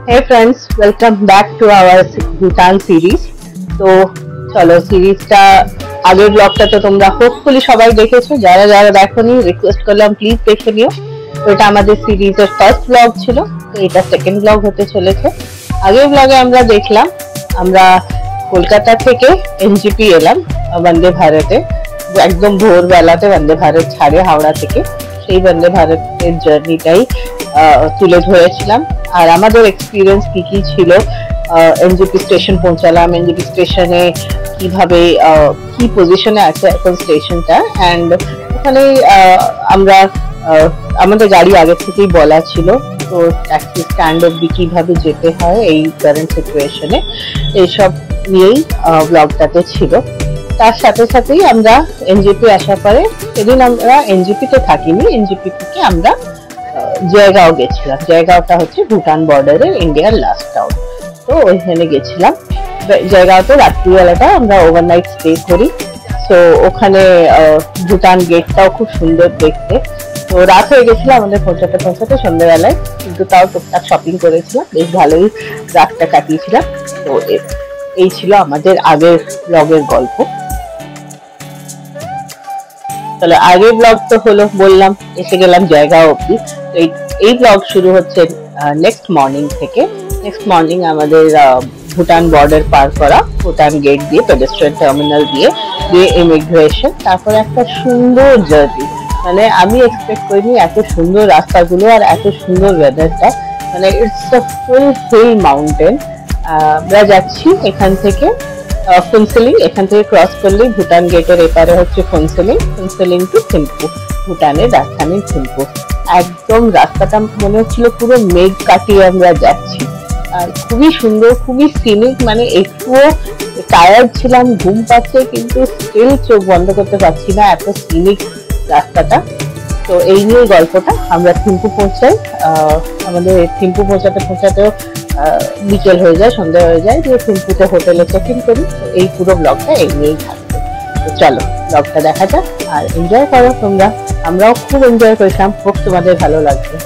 Hey friends, welcome back to our Bhutan series. তো চলো সিরিজটা আগের ব্লগটা তো তোমরা হোপফুলি সবাই দেখেছো, যারা যারা দেখোনি রিকোয়েস্ট করলাম প্লিজ দেখে নিও। তো এটা আমাদের সিরিজের ফার্স্ট ব্লগ ছিল, তো এটা সেকেন্ড ব্লগ হতে চলেছে। আগের ব্লগে আমরা দেখলাম আমরা কলকাতা থেকে এনজিপি এলাম বন্দে ভারতে, একদম ভোরবেলাতে বন্দে ভারত ছাড়ে হাওড়া থেকে। সেই বন্দে ভারতের জার্নিটাই তুলে ধরেছিলাম, আর আমাদের এক্সপিরিয়েন্স কি কি ছিল। এনজিপি স্টেশন পৌঁছালাম, এনজিপি স্টেশনে কিভাবে কি পজিশনে আছে এখন স্টেশনটা, অ্যান্ড ওখানে আমরা আমাদের গাড়ি আগে থেকেই বলা ছিল, তো ট্যাক্সি স্ট্যান্ড অব্দি কিভাবে যেতে হয় এই কারেন্ট সিচুয়েশনে, এইসব নিয়েই ব্লগটাতে ছিল। তার সাথে সাথেই আমরা এনজিপি আসার পরে, সেদিন আমরা এনজিপিতে থাকিনি, এনজিপি থেকে আমরা জয়গাঁও গেছিলাম। জয়গাঁওটা হচ্ছে ভুটান বর্ডারের ইন্ডিয়ার লাস্ট টাউন, তো ওইখানে গেছিলাম। জয়গাঁওতে রাত্রিবেলাটা আমরা ওভারনাইট স্টে করি। তো ওখানে ভুটান গেটটাও খুব সুন্দর দেখতে। তো রাত হয়ে গেছিল আমাদের পৌঁছাতে পৌঁছাতে সন্ধ্যেবেলায়, কিন্তু তাও টুকটাক শপিং করেছিলাম, বেশ ভালোই রাতটা কাটিয়েছিলাম। তো এই ছিল আমাদের আগের ব্লগের গল্প। তাহলে আগের ব্লগ তো হলো, বললাম এসে গেলাম জয়গাঁও অব্দি। এই ব্লগ শুরু হচ্ছে নেক্সট মর্নিং থেকে। নেক্সট মর্নিং আমাদের ভুটান বর্ডার পার করা, ভুটান গেট দিয়ে, পেডেস্ট্রিয়ান টার্মিনাল দিয়ে ইমিগ্রেশন, তারপরে একটা সুন্দর জার্নি। মানে আমি এক্সপেক্ট করিনি এত সুন্দর রাস্তাগুলো আর এত সুন্দর ওয়েদারটা। মানে it's a full hill mountain. আমরা যাচ্ছি এখান থেকে ফুনসিলিং, এখান থেকে ক্রস করলেই ভুটান গেটের এপারে হচ্ছে ফুনসিলিং, ফুনসিলিং টু থিম্পু, ভুটানের রাজধানী থিম্পু। একদম রাস্তাটা মনে হচ্ছিল পুরো মেঘ কাটিয়ে আমরা যাচ্ছি, আর খুবই সুন্দর, খুবই সিনিক। মানে একটুও টায়ার্ড ছিলাম, ঘুম পাচ্ছে, কিন্তু স্টিল চোখ বন্ধ করতে পারছি না, এত সিনিক রাস্তাটা। তো এই নিয়ে গল্পটা। আমরা থিম্পু পৌঁছাই, আমাদের থিম্পু পৌঁছাতে পৌঁছাতেও বিকেল হয়ে যায়, সন্ধ্যা হয়ে যায়, দিয়ে থিম্পুতে হোটেলে চেক ইন করি। এই পুরো ব্লগটা এই নিয়েই থাকবে। তো চলো ব্লগটা দেখা যাক আর এনজয় করো তোমরা। আমরাও খুব এনজয় করেছিলাম, খুব তোমাদের ভালো লাগবে।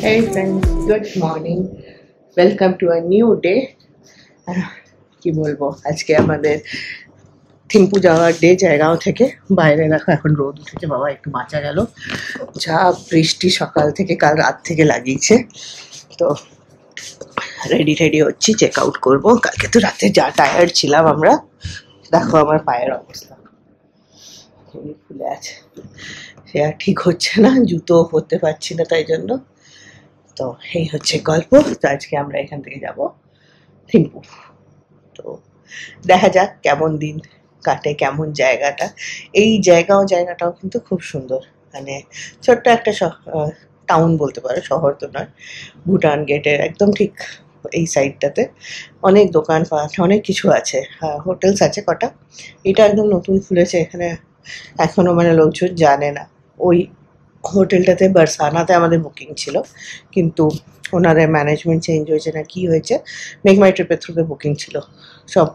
Hey friends, good morning. Welcome to a new day. কি বলবো, আজকে আমাদের থিম্পু যাওয়ার ডে। জায়গাও থেকে বাইরে দেখো এখন রোদ উঠেছে, বাবা একটু বাঁচা গেল। যা বৃষ্টি সকাল থেকে, কাল রাত থেকে লাগিয়েছে। তো রেডি হচ্ছি, চেক আউট করবো। কালকে তো রাতে যা টায়ার্ড ছিলাম আমরা, দেখো আমার পায়ের অবস্থা ফুলে আছে, সে আর ঠিক হচ্ছে না, জুতো পরতে পারছি না তাই জন্য। তো এই হচ্ছে গল্প। তো আজকে আমরা এখান থেকে যাব থিম্পু। তো দেখা যাক কেমন দিন কাটে, কেমন জায়গাটা। এই জায়গাটাও কিন্তু খুব সুন্দর, মানে ছোট্ট একটা টাউন বলতে পারো, শহর তো নয়। ভুটান গেটের একদম ঠিক এই সাইডটাতে অনেক দোকানপাট, অনেক কিছু আছে, হোটেলস আছে কটা। এটা একদম নতুন খুলেছে এখানে, এখনো মানে লোকজন জানে না। ওই হোটেলটাতে বারসানাতে আমাদের বুকিং ছিল, কিন্তু ওনাদের ম্যানেজমেন্ট চেঞ্জ হয়েছে না কি হয়েছে, মেক মাই ট্রিপের থ্রুতে বুকিং ছিল, সব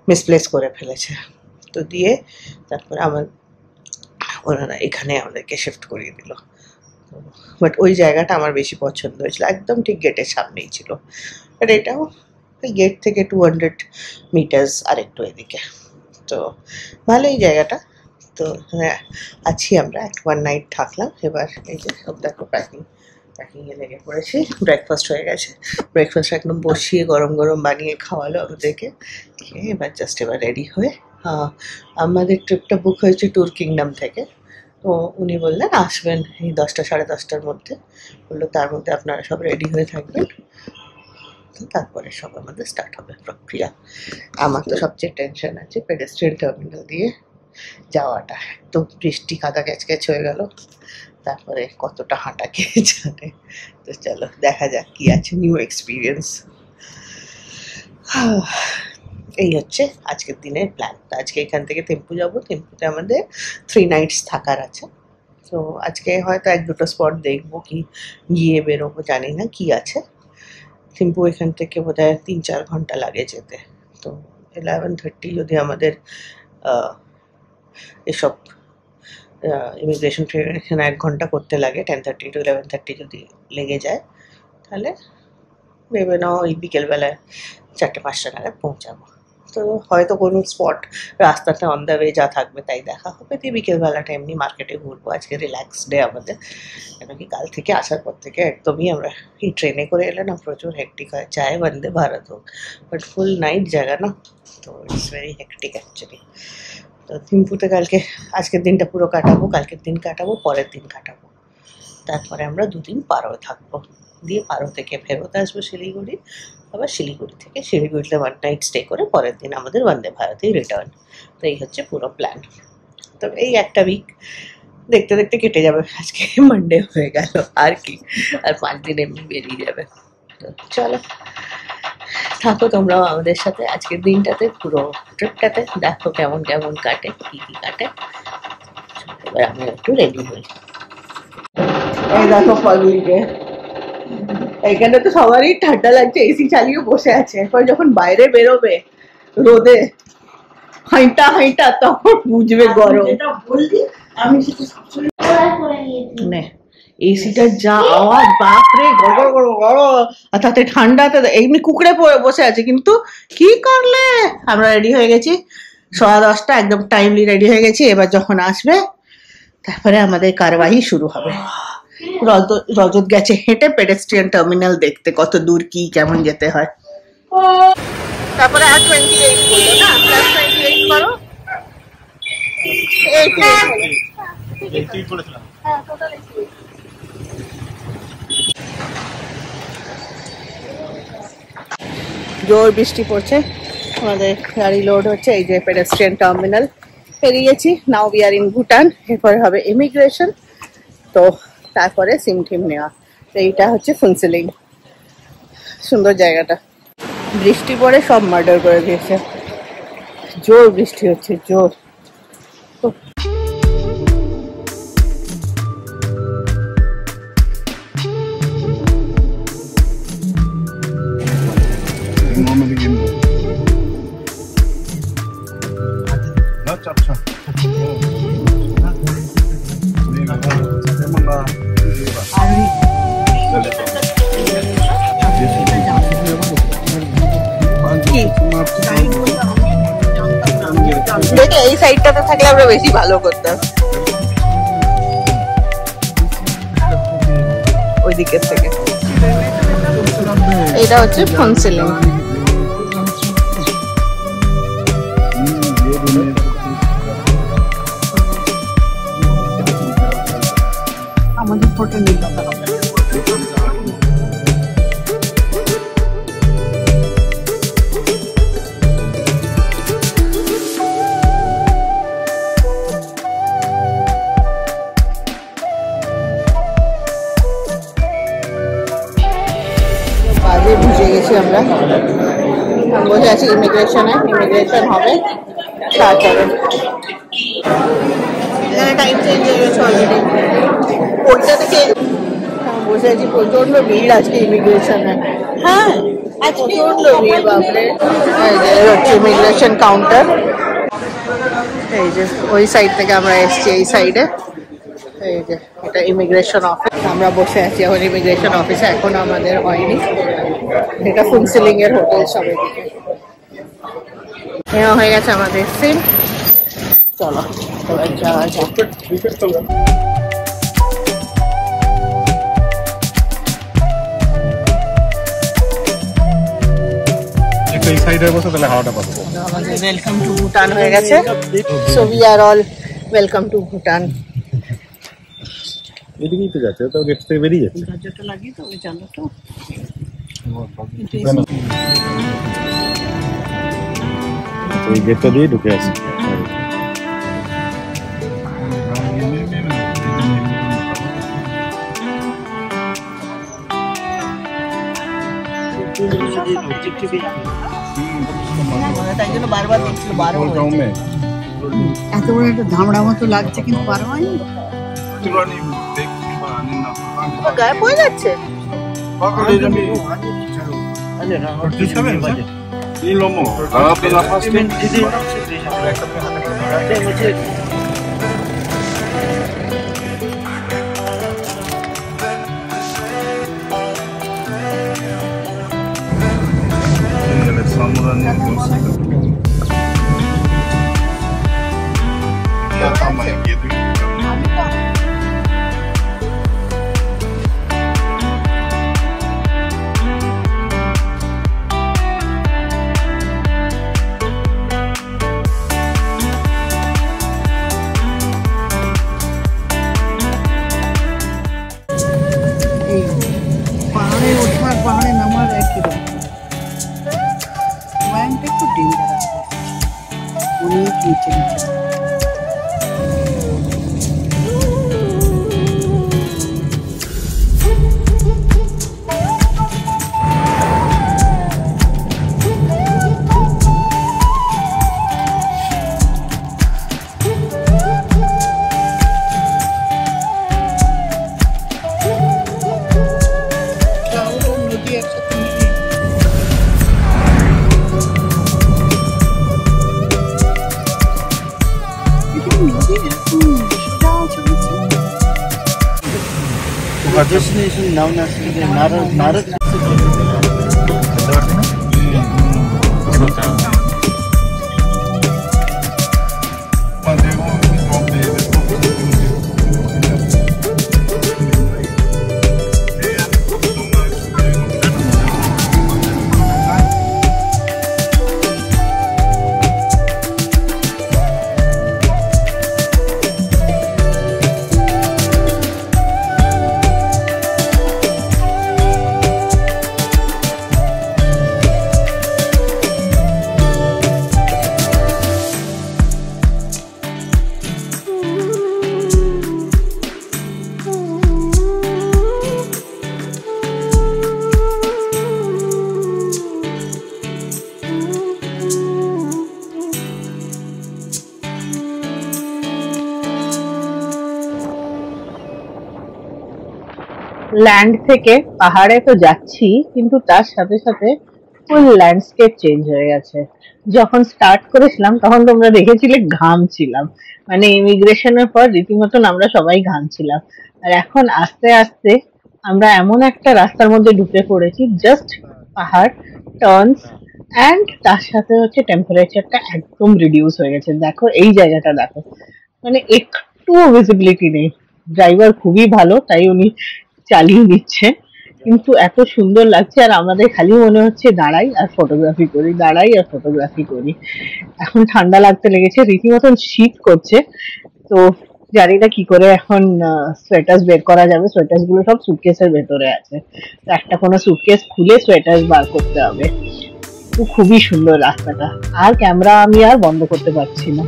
মিসপ্লেস করে ফেলেছে। তো দিয়ে তারপরে ওনারা এখানে আমাদেরকে শিফট করিয়ে দিল। বাট ওই জায়গাটা আমার বেশি পছন্দ হয়েছিল, একদম ঠিক গেটের সামনেই ছিল। বাট এটাও ওই গেট থেকে 200 মিটার্স আরেকটু এদিকে। তো ভালো এই জায়গাটা। তো হ্যাঁ, আছি আমরা, 1 নাইট থাকলাম। এবার এই যে সব দেখো প্যাকিংয়ে লেগে পড়েছি। ব্রেকফাস্ট হয়ে গেছে, ব্রেকফাস্ট একদম বসিয়ে গরম গরম বানিয়ে খাওয়ালো আমাদেরকে। এবার এবার রেডি হয়ে আমাদের ট্রিপটা বুক হয়েছে ট্যুর কিংডম থেকে। তো উনি বললেন আসবেন এই 10টা সাড়ে 10টার মধ্যে, বললো তার মধ্যে আপনারা সব রেডি হয়ে থাকবেন, তো তারপরে সব আমাদের স্টার্ট হবে প্রক্রিয়া। আমার তো সবচেয়ে টেনশন আছে পেডেস্ট্রিয়ান টার্মিনাল দিয়ে যাওয়াটা, একদম বৃষ্টি কাদা ক্যাচ হয়ে গেল, তারপরে কতটা হাঁটা কে জানে। তো চলো দেখা যাক কি আছে, নিউ এক্সপিরিয়েন্স। এই হচ্ছে আজকের দিনের প্ল্যান। তো আজকে এখান থেকে থিম্পু যাবো, থিম্পুতে আমাদের 3 নাইটস থাকার আছে। তো আজকে হয়তো 1-2টো স্পট দেখবো, কি গিয়ে বেরোবো জানি না কি আছে। থিম্পু এখান থেকে বোধহয় 3-4 ঘন্টা লাগে যেতে। তো 11:30 যদি আমাদের এসব ইমিগ্রেশন ট্রেন 1 ঘন্টা করতে লাগে, 10:30 to 11:30 যদি লেগে যায় তাহলে ভেবে নাও ওই বিকেলবেলায় 4টে-5টা নাগাদ পৌঁছাবো। তো হয়তো কোনো স্পট রাস্তাতে অন দ্য ওয়ে যা থাকবে তাই দেখা হবে, দিয়ে বিকেলবেলাটা এমনি মার্কেটে ঘুরবো। আজকে রিল্যাক্স ডে আমাদের, কেন কি কাল থেকে আসার পর থেকে একদমই আমরা এই ট্রেনে করে এলে না প্রচুর হেক্টিক হয়, চায় বন্দে ভারত হোক, বাট ফুল নাইট জায়গা না, তো ইটস ভেরি হেক্টিক অ্যাকচুয়ালি। তো থিম্পুতে কালকে আজকের দিনটা পুরো কাটাবো, কালকের দিন কাটাবো, পরের দিন কাটাবো, তারপরে আমরা 2 দিন পারো থাকবো, দিয়ে পারো থেকে ফেরত আসবো শিলিগুড়ি, আবার শিলিগুড়ি থেকে শিলিগুড়িতে 1 নাইট স্টে করে পরের দিন আমাদের বন্দে ভারতেই রিটার্ন। তো এই হচ্ছে পুরো প্ল্যান। তো এই একটা উইক দেখতে দেখতে কেটে যাবে, আজকে মানডে হয়ে গেল আর কি, আর 5 দিন এমনি বেরিয়ে যাবে। তো চলো থাকো তোমরাও আমাদের সাথে আজকের দিনটাতে, পুরো ট্রিপটাতে দেখো কেমন কেমন কাটে, কি কি কাটে। এবার আমি একটু রেডি হই। এই দেখো পাগলিকে, এখানে তো সবারই ঠান্ডা লাগছে, এসি চালিয়ে বসে আছে, এরপর যখন বাইরে বেরোবে রোদে হাইটা হাইটা তখন বুঝবে গরম। নে এসিটার যা আওয়াজ, বাপরে গড় গড় গড়, আর তাতে ঠান্ডাতে এমনি কুকড়ে পড়ে বসে আছে। কিন্তু কি করলে, আমরা রেডি হয়ে গেছি 10:15 একদম টাইমলি রেডি হয়ে গেছি। এবার যখন আসবে তারপরে আমাদের কারবাহি শুরু হবে। রজত গেছে হেঁটে পেডেস্ট্রিয়ান টার্মিনাল দেখতে, কত দূর কি কেমন যেতে হয়। তারপরে আর 28 বললো না, প্লাস 28 করো, 88 বলেছিলাম। হ্যাঁ টোটাল 88। জোর বৃষ্টি পড়ছে, আমাদের গাড়ি লোড হচ্ছে, এই যে পেডেস্ট্রিয়ান টার্মিনাল পেরিয়ে গেছি। Now we are in Bhutan, এরপরে হবে ইমিগ্রেশন, তো তারপরে সিম টিম নেওয়া। তো এইটা হচ্ছে ফুনসিলিং, সুন্দর জায়গাটা। বৃষ্টি পড়ে সব মার্ডার করে দিয়েছে, জোর বৃষ্টি হচ্ছে, জোর। দেখে এই সাইডটাতে থাকলে আমরা বেশি ভালো করতাম, ওই দিকের থেকে। এটা হচ্ছে ফুনসিলিং। আমাদের ফটো নিলাম বুঝে গেছি আমরা, বসে আছি ইমিগ্রেশনে, ইমিগ্রেশন হবে 7:15। এখানে টাইম চেঞ্জ হয়ে গেছে অলরেডি, 4টা থেকে বসে আছি। প্রচন্ড ভিড় আজকে ইমিগ্রেশনে, হ্যাঁ প্রচন্ড ভিড়, বাপরে। হচ্ছে ইমিগ্রেশন কাউন্টার, এই যে ওই সাইড থেকে আমরা এসছি এই সাইডে, এই যে এটা ইমিগ্রেশন অফিস। আমরা বসে আছি এখন ইমিগ্রেশন অফিসে, এখন আমাদের হয়নি। এটা ফুনসিলিং এর হোটেল, সবাই দিকে নেওয়া হয়ে গেছে আমাদের সিম। চলো এবার যাওয়া যাক। এই সাইডে বসে তাহলে হাওয়াটা পাবো। আমাদের ওয়েলকাম টু ভুটান হয়ে গেছে, so we are all welcome to Bhutan. এদিকেই তো যাচ্ছে, তো গেট থেকে বেরিয়ে যাচ্ছে। দরজাটা লাগিয়ে তো, ওই জানলাটা ওই গেটটা দিয়ে ঢুকে আসি। তাই জন্য বারবার দেখছিল, বারবার এত বড় একটা ধামড়া মতো লাগছে, কিন্তু বারো হয়নি। গায়ে পড়ে যাচ্ছে। পাহাড়ে ওঠার পাহাড়ে নামার একই রকম ব্যাংকটা একটু ডেঞ্জারাস অনেক নিচে নিচে destination known as the Narad. Land থেকে পাহাড়ে তো যাচ্ছি, কিন্তু তার সাথে সাথে ফুল ল্যান্ডস্কেপ চেঞ্জ হয়ে গেছে। যখন স্টার্ট করেছিলাম তখন তোমরা দেখেছিলে ঘামছিলাম, মানে ইমিগ্রেশনের পর রীতিমতন আমরা সবাই ঘামছিলাম। আর এখন আস্তে আস্তে আমরা এমন একটা রাস্তার মধ্যে ঢুকে পড়েছি, জাস্ট পাহাড়, টার্নস, অ্যান্ড তার সাথে হচ্ছে টেম্পারেচারটা একদম রিডিউস হয়ে গেছে। দেখো এই জায়গাটা দেখো, মানে একটুও ভিজিবিলিটি নেই। ড্রাইভার খুবই ভালো, তাই উনি চালিয়ে দিচ্ছে, কিন্তু এত সুন্দর লাগছে। আর আমাদের খালি মনে হচ্ছে দাঁড়াই আর ফটোগ্রাফি করি, দাঁড়াই আর ফটোগ্রাফি করি। এখন ঠান্ডা লাগতে লেগেছে, রীতিমতন শীত করছে, তো জানি না কি করে এখন সোয়েটার্স বের করা যাবে। সোয়েটার্স গুলো সব সুটকেসের ভেতরে আছে, তো একটা কোনো সুটকেস খুলে সোয়েটার্স বার করতে হবে। তো খুবই সুন্দর রাস্তাটা, আর ক্যামেরা আমি আর বন্ধ করতে পারছি না।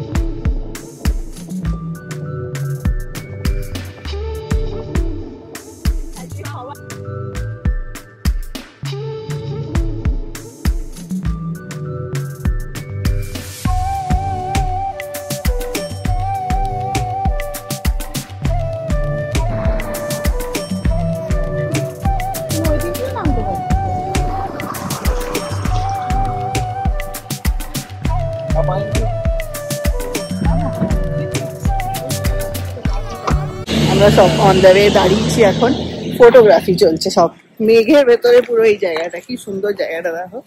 আমরা সব অন দ্য ওয়ে দাঁড়িয়েছি, এখন ফটোগ্রাফি চলছে সব। মেঘের ভেতরে পুরো এই জায়গাটা, কি সুন্দর জায়গাটা দেখো।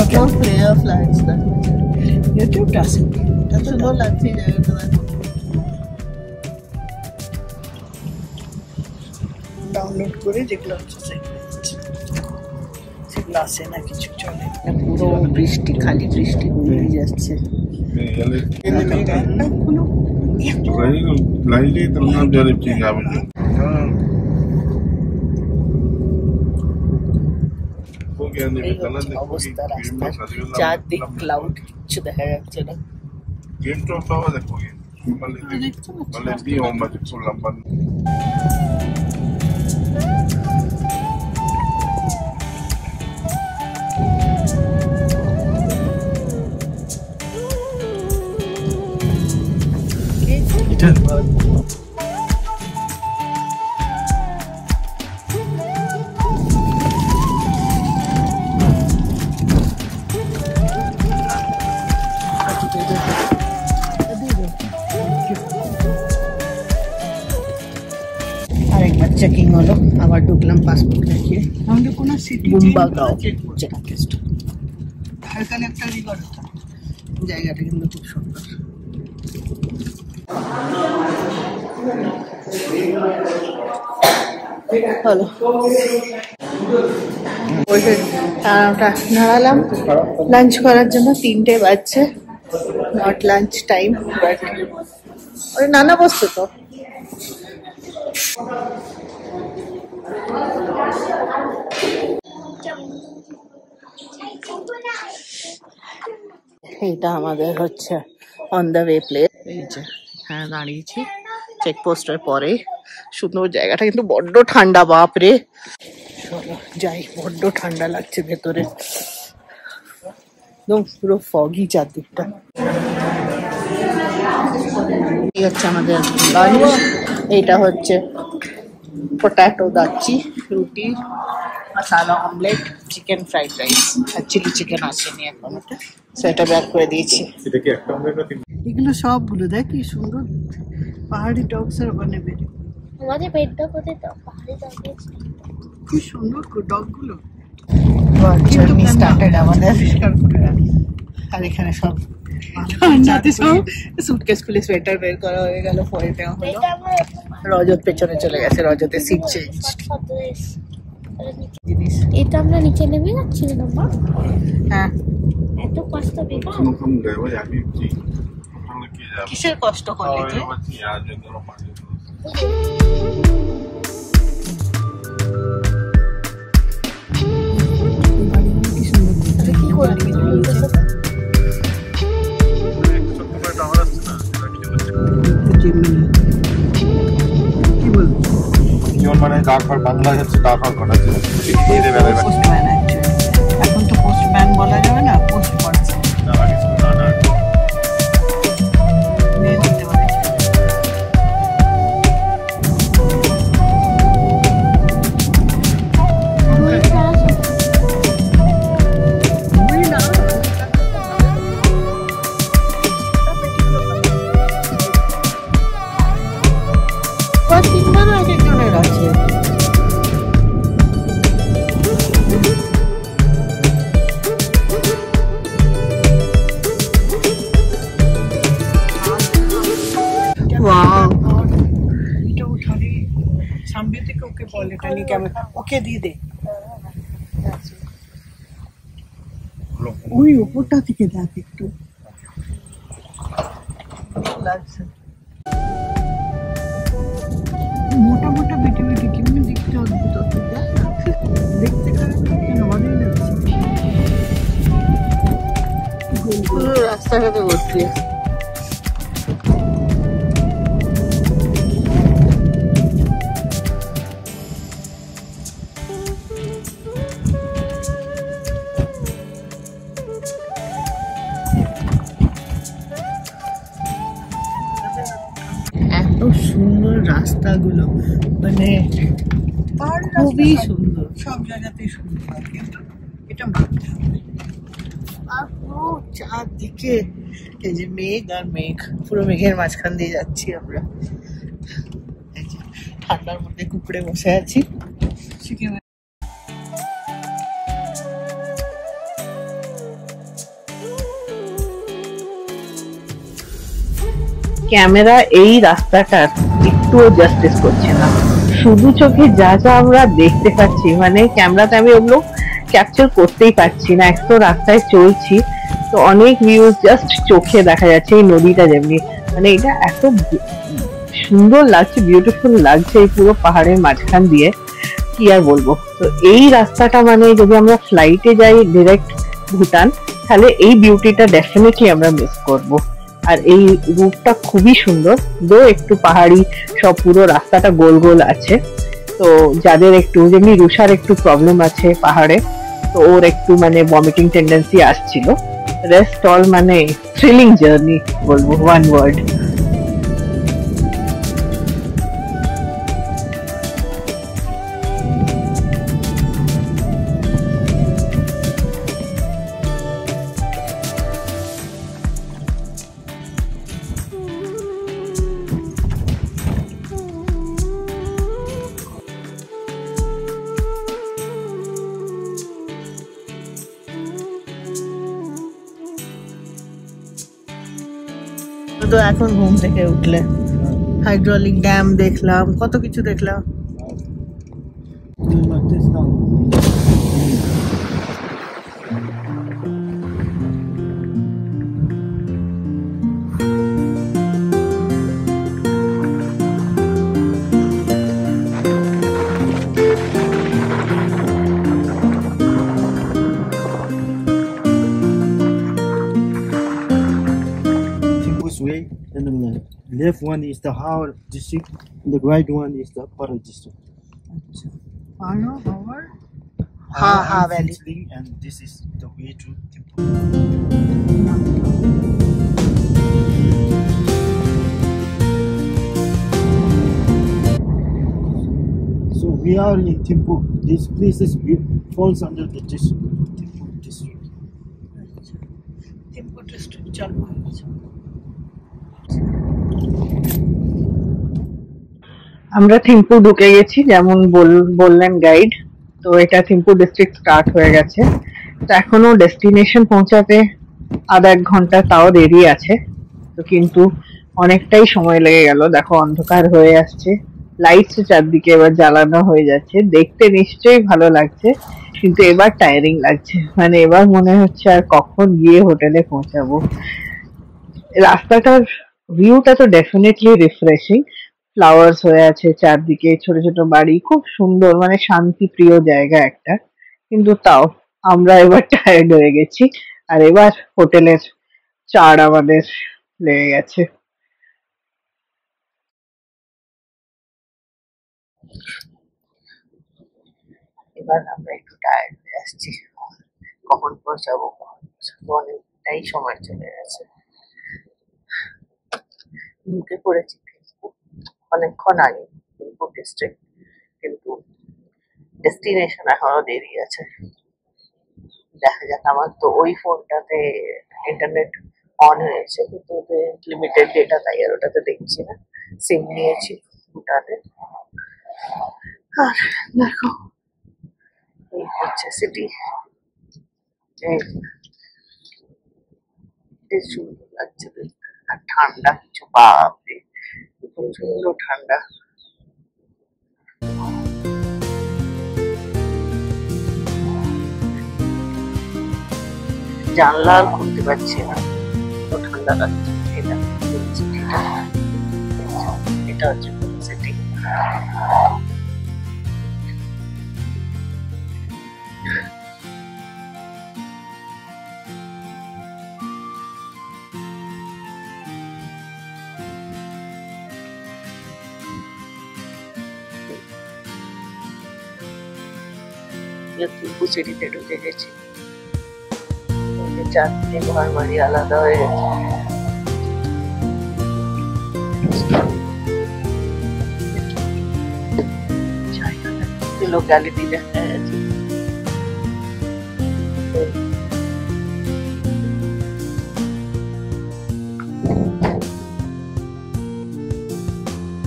কত ফ্লেয়ার ফ্ল্যাগস দেখো, ইউটিউবটা আছে, এত সুন্দর লাগছে এই জায়গাটা দেখো। ডাউনলোড করে যেগুলো হচ্ছে সেগুলো আসে না, কিছু চলে না, পুরো বৃষ্টি, খালি বৃষ্টি হয়ে যাচ্ছে। অবস্থা রাস্তার, চারদিক ক্লাউড, কিচ্ছু দেখা যাচ্ছে না। Dentro stava da qui. Ma le biomba che sulla bandiera. এটা আরেকবার চেকিং হলো, আবার ঢুকলাম পাসপোর্ট দেখিয়ে। আমাদের কোনো সিটি বুম্বাগাঁও চেক টেস্ট। এখানে একটা রিভার হতো। জায়গাটা কিন্তু খুব সুন্দর। হলো নাড়ালাম লাঞ্চ করার জন্য। 3টে বাজছে, নট লাঞ্চ টাইম, বাট ওই নানা বস্তু তো। এইটা আমাদের হচ্ছে অন দ্য ওয়ে প্লেস। এই যে হ্যাঁ দাঁড়িয়েছি চেকপোস্টের পরে। সুন্দর জায়গাটা, কিন্তু বড্ড ঠান্ডা, বাপরে। চলো যাই, বড্ড ঠান্ডা লাগছে ভেতরে, একদম পুরো ফগি চারদিকটা। এই হচ্ছে আমাদের লাঞ্চ। এইটা হচ্ছে পটাটো দাচ্ছি, রুটি, মশালা অমলেট, চিকেন ফ্রাইড রাইস, আর চিলি চিকেন আসেনি এখন, ওটা সেটা ব্যাক করে দিয়েছি। এটা কি একটা অমলেট না তিনটে? এগুলো সবগুলো দেখ কি সুন্দর পাহাড়ি ডগসের ওখানে বেরিয়ে আমাদের পেটটা কোথায় তো পাহাড়ে যাবে। কি সুন্দর ডগগুলো। জার্নি স্টার্টেড আমাদের। পরিষ্কার করে রাখি। আর এখানে সব ঠান্ডাতে সব সুটকেস খুলে সোয়েটার বের করা হয়ে গেল, পরে দেওয়া হলো। এটা আমরা রজত পেছনে চলে গেছে, রজতে সিট চেঞ্জ জিনিস। এটা আমরা নিচে নেমে যাচ্ছি না মা, হ্যাঁ, এত কষ্ট বেকার। Sono comunque voi amici. Non lo chiediamo. কিসের কষ্ট করলি তুই? Io oggi agendo lo mangio. কি করবি? ছোট্ট করে টাওয়ার আসছে না, সেটা কি হচ্ছে? কি বলবো যেমন মানে ডাকঘর বাংলা হচ্ছে ডাকঘর করাচ্ছে দিয়ে বেলা বেলা পোস্টম্যান এখন তো পোস্টম্যান বলা যাবে না, পোস্ট পড়ছে না কিছু না না মেয়ে হতে পারে। তিনবার এক একজনের আছে। এটা উঠালে সামনে থেকে ওকে বলে টানি ক্যামেরা ওকে দিয়ে দে, ওই উপরটা থেকে দেখ একটু লাগছে। মোটা মোটা বেটে বেটে কেমনি দেখতে অদ্ভুত অদ্ভুত, দেখ না দেখতে খারাপ লাগছে না, ভালোই লাগছে। পুরো রাস্তাঘাটে ভর্তি। এত সুন্দর রাস্তাগুলো, মানে খুবই সুন্দর। সব জায়গাতেই সুন্দর, কিন্তু এটা মানতে হবে। আর পুরো চারদিকে এই যে মেঘ আর মেঘ, পুরো মেঘের মাঝখান দিয়ে যাচ্ছি আমরা। এই যে ঠান্ডার মধ্যে কুকুরে বসে আছি। সিকিমে ক্যামেরা এই রাস্তাটার একটুও জাস্টিস করছে না। শুধু চোখে যা যা আমরা দেখতে পাচ্ছি, মানে ক্যামেরাতে আমি ওগুলো ক্যাপচার করতেই পারছি না। এক তো রাস্তায় চলছি, তো অনেক ভিউজ জাস্ট চোখে দেখা যাচ্ছে। এই নদীটা যেমনি, মানে এটা এত সুন্দর লাগছে, বিউটিফুল লাগছে এই পুরো পাহাড়ের মাঝখান দিয়ে, কি আর বলবো। তো এই রাস্তাটা মানে যদি আমরা ফ্লাইটে যাই ডিরেক্ট ভুটান, তাহলে এই বিউটিটা ডেফিনেটলি আমরা মিস করব। আর এই রুটটা খুবই সুন্দর, দো একটু পাহাড়ি, সব পুরো রাস্তাটা গোল গোল আছে। তো যাদের একটু, যেমনি রুষার একটু প্রবলেম আছে পাহাড়ে, তো ওর একটু মানে ভমিটিং টেন্ডেন্সি আসছিল। রেস্ট অল মানে থ্রিলিং জার্নি বলবো, ওয়ান ওয়ার্ড। তো এখন ঘুম থেকে উঠলে হাইড্রোলিক ড্যাম দেখলাম, কত কিছু দেখলাম। Timbus Way, and the left one is the Howard district, and the right one is the Para district. Ha Valley. And this is the way to Timbus. So we are in Thimphu. This place falls under the district, Thimphu district. Thimphu district चालू হয়ে গেছে। আমরা থিম্পু ঢুকে গেছি, যেমন বললেন guide. তো এটা থিম্পু ডিস্ট্রিক্ট স্টার্ট হয়ে গেছে। তো এখনো ডেস্টিনেশন পৌঁছাতে আধা এক ঘন্টা তাও দেরি আছে। তো কিন্তু অনেকটাই সময় লেগে গেল, দেখো অন্ধকার হয়ে আসছে, লাইটস চারদিকে এবার জ্বালানো হয়ে যাচ্ছে, দেখতে নিশ্চয়ই ভালো লাগছে, কিন্তু এবার টায়ারিং লাগছে, মানে এবার মনে হচ্ছে আর কখন গিয়ে হোটেলে পৌঁছাবো। রাস্তাটার ভিউটা তো ডেফিনেটলি রিফ্রেশিং, ফ্লাওয়ার্স হয়ে আছে চারদিকে, ছোট ছোট বাড়ি, খুব সুন্দর, মানে শান্তি প্রিয় জায়গা একটা। কিন্তু তাও আমরা এবার টায়ার্ড হয়ে গেছি, আর এবার হোটেলের চার আমাদের লেগে গেছে। এবার আমরা একটু টায়ার্ড হয়ে আসছি, কখন পৌঁছাবো অনেকটাই সময় চলে গেছে। ঢুকে পড়েছি অনেকক্ষণ আগে ফিরোজপুর ডিস্ট্রিক্ট, কিন্তু ডেস্টিনেশন এখনো দেরি আছে। দেখা যাক, আমার তো ওই ফোনটাতে ইন্টারনেট অন হয়েছে, কিন্তু লিমিটেড ডেটা, তাই আর ওটাতে দেখছি না। সিম নিয়েছি ভুটানে। আর দেখো এই হচ্ছে সিটি, বেশ সুন্দর লাগছে দেখতে, আর ঠান্ডা কিছু, বাপরে প্রচন্ড ঠান্ডা। জানলা আর খুলতে পারছি না, তো ঠান্ডা লাগছে। এটা এটা হচ্ছে সিটি। থিম্পু সিটিতে ঢুকে গেছি, চারদিকে ঘর বাড়ি আলাদা হয়ে গেছে। লোকালিটি দেখা যাচ্ছে।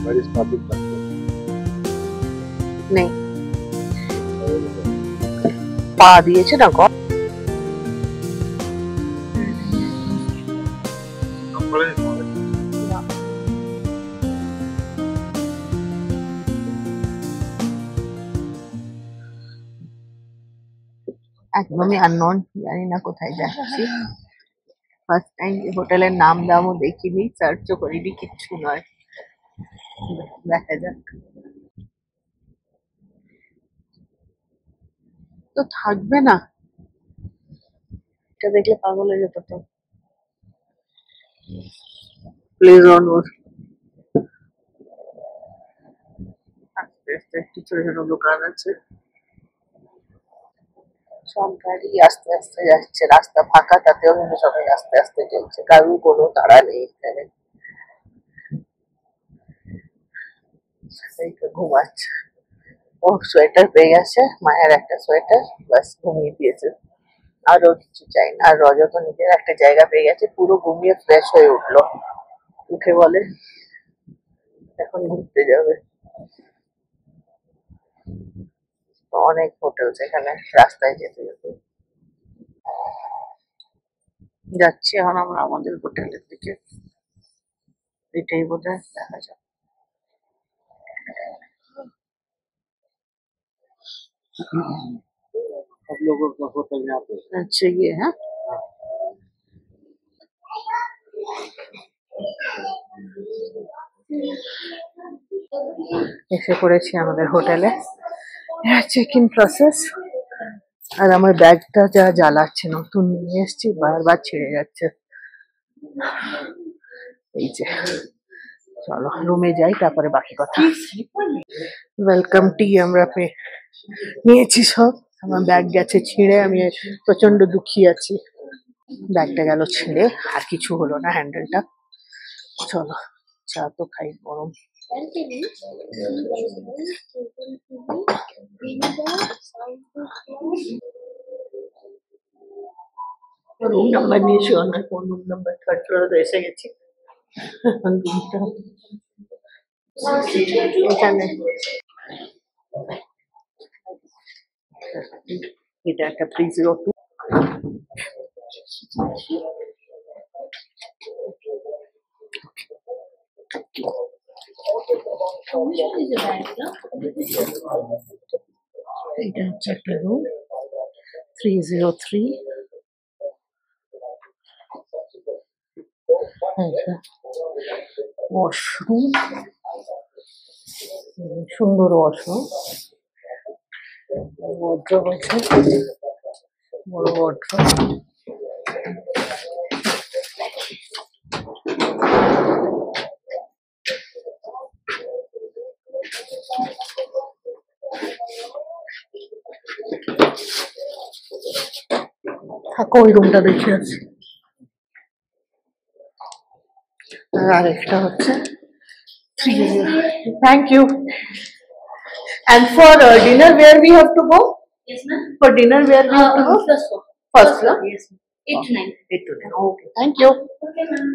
Where is public transport? নেই, পা দিয়েছে না গো। Number is not. একদমই আননোন, জানি না কোথায় যাচ্ছি। ফার্স্ট টাইম হোটেলের নাম দামও দেখিনি, সার্চও করিনি, কিচ্ছু নয়। দেখা যাক। তো থাকবে না, এটা দেখলে পাগল হয়ে যেত তো। প্লিজ অন আস্তে আস্তে একটি ছোট ছোট দোকান আছে, সব গাড়ি আস্তে আস্তে যাচ্ছে, রাস্তা ফাঁকা তাতেও কিন্তু সবাই আস্তে আস্তে চলছে, কারোর কোনো তাড়া নেই এখানে। ঘুমাচ্ছে, ও সোয়েটার পেয়ে গেছে, মায়ের একটা সোয়েটার, বাস ঘুমিয়ে দিয়েছে, আরো কিছু চাই না। আর রজত নিজের একটা জায়গা পেয়ে গেছে, পুরো ঘুমিয়ে ফ্রেশ হয়ে উঠলো, উঠে বলে এখন ঘুরতে যাবে। অনেক হোটেল এখানে রাস্তায় যেতে যেতে। যাচ্ছি এখন আমরা আমাদের হোটেলের দিকে, এটাই বোধ হয়, দেখা যাক। सब लोगों का होटल यहाँ पे আচ্ছা গিয়ে হ্যাঁ, এসে পড়েছি আমাদের হোটেলে, চেক ইন প্রসেস। আর আমার ব্যাগটা যা জ্বালাচ্ছে, নতুন নিয়ে এসেছি, বারবার ছিঁড়ে যাচ্ছে। এই যে, চলো রুমে যাই, তারপরে বাকি কথা। ওয়েলকাম টি আমরা নিয়েছি সব, আমার ব্যাগ গেছে ছিঁড়ে, আমি প্রচন্ড দুঃখী আছি। ব্যাগটা গেল ছিঁড়ে, আর কিছু হলো না হ্যান্ডেলটা। চলো চা তো খাই, গরম। রুম নাম্বার নিয়েছি, অন্য কোন রুম নাম্বার, থার্ড ফ্লোরে এসে গেছি। রুমটা এখানে, এটা একটা 302। এটা হচ্ছে একটা রুম 303। ওয়াশরুম, সুন্দর ওয়াশরুম, ওয়ার্ড্রোব আছে, বড় ওয়ার্ড্রোব। থাকো, ওই রুমটা দেখে আছি। আর একটা হচ্ছে 3। Thank you. And for dinner, where we have to go? Yes, ma'am. For dinner, where we have to go? First floor. First floor? Yes, ma'am. 8 to 9. 8 to 10. Okay. Thank you. Okay, ma'am.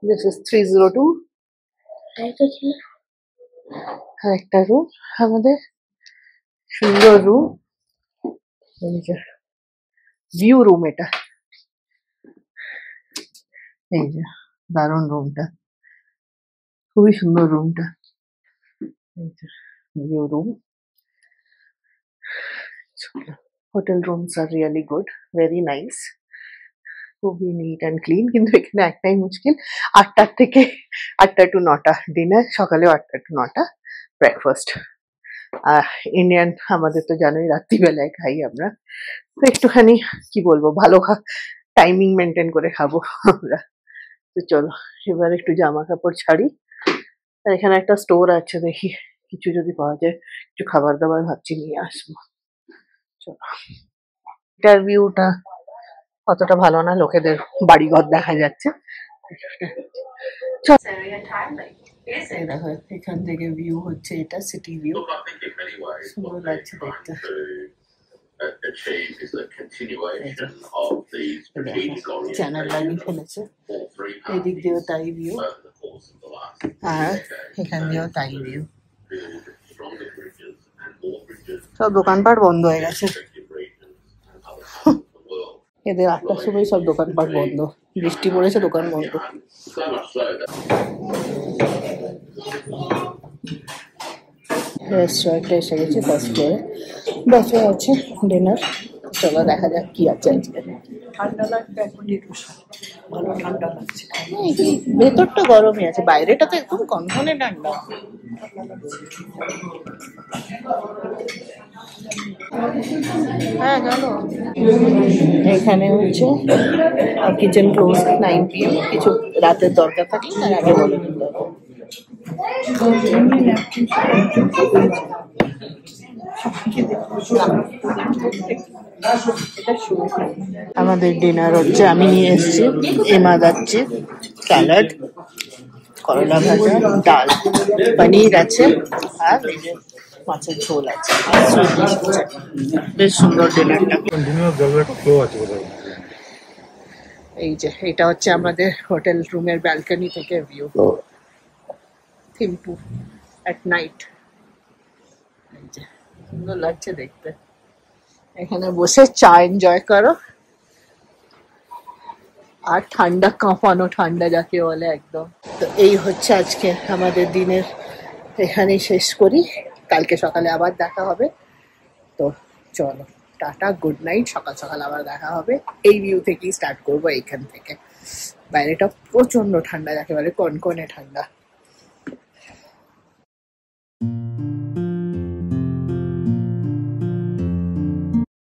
This is 302. আর একটা room আমাদের, সুন্দর room, view room এটা। এই যে দারুণ রুমটা, খুবই সুন্দর রুমটা। এই যে view room. Hotel rooms are really good, very nice, খুবই নিট অ্যান্ড ক্লিন। কিন্তু এখানে একটাই মুশকিল, 8টা থেকে 8টা to 9টা ডিনার, সকালে 8টা to 9টা ব্রেকফাস্ট। আর ইন্ডিয়ান আমাদের তো জানোই, রাত্রিবেলায় খাই আমরা, তো একটুখানি কি বলবো, ভালো টাইমিং মেনটেন করে খাবো আমরা। তো চলো এবার একটু জামা কাপড় ছাড়ি। আর এখানে একটা স্টোর আছে, দেখি কিছু যদি পাওয়া যায়, কিছু খাবার দাবার ভাবছি নিয়ে আসবো। চলো, এটার ভিউটা অতটা ভালো না, লোকেদের বাড়িঘর দেখা যাচ্ছে। এই দেখো, এখান থেকে ভিউ হচ্ছে, এটা সিটি ভিউ, সুন্দর লাগছে দেখতে। চ্যানেল লাগিয়ে ফেলেছে, এদিক দিয়েও তাই ভিউ, আর এখান দিয়েও তাই ভিউ। সব দোকানপাট বন্ধ হয়ে গেছে, এদের 8টার সময় সব দোকানপাট বন্ধ, বৃষ্টি পড়েছে, দোকান বন্ধ। রেস্টুরেন্টে এসে গেছি, ফার্স্ট ফ্লোরে বসে আছে ডিনার। চলো দেখা যাক কি আছে আজকে। ঠান্ডা লাগবে এখন, ভালো ঠান্ডা লাগছে। ভেতরটা গরমই আছে, বাইরেটা তো একদম কনকনে ঠান্ডা। হ্যাঁ জানো, এখানে হচ্ছে কিচেন ক্লোজ 9 PM, কিছু রাতের দরকার থাকলে তার আগে বলে দিতে হবে। আমাদের ডিনার হচ্ছে, আমি নিয়ে এসেছি এমা যাচ্ছে স্যালাড, করলা ভাজা, ডাল, পনির আছে, আর মাছের ঝোল আছে, আর sweet dish আছে। বেশ সুন্দর ডিনারটা। কন্টিনিউয়াস জলের একটা ফ্লো আছে বোধহয়। এই যে এটা হচ্ছে আমাদের হোটেল রুমের ব্যালকনি থেকে ভিউ, থিম্পু এট নাইট। এই যে সুন্দর লাগছে দেখতে। এখানে বসে চা এনজয় করো, আর ঠান্ডা, কাঁপানো ঠান্ডা যাকে বলে একদম। তো এই হচ্ছে আজকে আমাদের দিনের, এখানেই শেষ করি, কালকে সকালে আবার দেখা হবে। তো চলো টাটা, গুড নাইট, সকাল সকাল আবার দেখা হবে। এই ভিউ থেকেই স্টার্ট করবো, এইখান থেকে। বাইরেটা প্রচন্ড ঠান্ডা, যাকে বলে কনকনে ঠান্ডা।